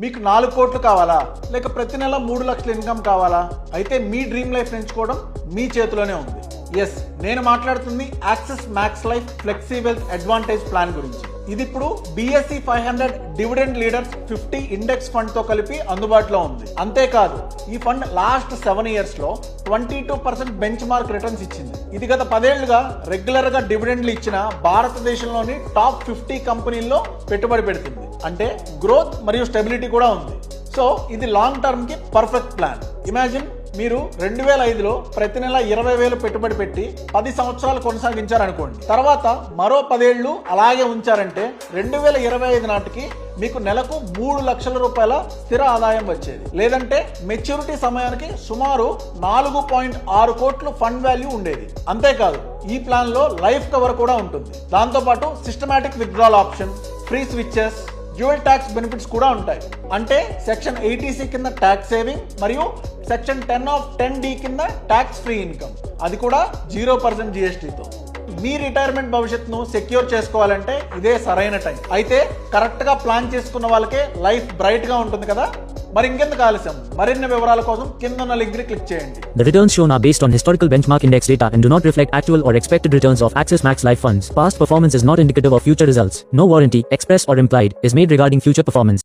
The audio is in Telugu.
మీకు 4 కోట్లు కావాలా, లేక ప్రతి నెల 3 లక్షల ఇన్కమ్ కావాలా? అయితే మీ డ్రీమ్ లైఫ్ ఎంచుకోవడం మీ చేతిలోనే ఉంది. ఎస్, నేను మాట్లాడుతుంది axis max life flexi wealth advantage plan గురించి. ఇది ఇప్పుడు BSE 500 dividend leaders 50 index fund తో కలిపి అందుబాటులో ఉంది. అంతేకాదు, ఈ ఫండ్ లాస్ట్ 7 ఇయర్స్ లో 22% బెంచ్ మార్క్ రిటర్న్స్ ఇచ్చింది. ఇది గత 10 ఏళ్లుగా రెగ్యులర్ గా డివిడెండ్లు ఇచ్చిన భారతదేశంలోని టాప్ 50 కంపెనీల్లో పెట్టుబడి పెడుతుంది. అంటే గ్రోత్ మరియు స్టెబిలిటీ కూడా ఉంది. సో ఇది లాంగ్ టర్మ్ కి పర్ఫెక్ట్ ప్లాన్. ఇమాజిన్ మీరు 2005లో ప్రతి నెల 20,000 పెట్టుబడి పెట్టి 10 సంవత్సరాలు కొనసాగించారనుకోండి. తర్వాత మరో 10 ఏళ్లు అలాగే ఉంచారంటే 2025 నాటికి మీకు నెలకు 3 లక్షల రూపాయల స్థిర ఆదాయం వచ్చేది. లేదంటే మెచ్యూరిటీ సమయానికి సుమారు 4.6 కోట్లు ఫండ్ వాల్యూ ఉండేది. అంతేకాదు, ఈ ప్లాన్ లో లైఫ్ కవర్ కూడా ఉంటుంది. దాంతోపాటు systematic withdrawal option, free switches, dual tax benefits కూడా ఉంటాయి. అంటే సెక్షన్ 80C కింద ట్యాక్స్ సేవింగ్ మరియు సెక్షన్ 10 ఆఫ్ 10D కింద ట్యాక్స్ ఫ్రీ ఇన్కమ్, అది కూడా 0% GSTతో. మీ రిటైర్మెంట్ భవిష్యత్తును సెక్యూర్ చేసుకోవాలంటే ఇదే సరైన టైం. అయితే కరెక్ట్ గా ప్లాన్ చేసుకున్న వాళ్ళకే లైఫ్ బ్రైట్ గా ఉంటుంది కదా. మరి ఇంకెందుకు ఆలస్యం? మరిన్ని వివరాల కోసం కింద ఉన్న లింక్ ని క్లిక్ చేయండి. The returns shown are based on historical benchmark index data and do not reflect actual or expected returns of Axis Max Life funds. Past performance is not indicative of future results. No warranty, express or implied, is made regarding future performance.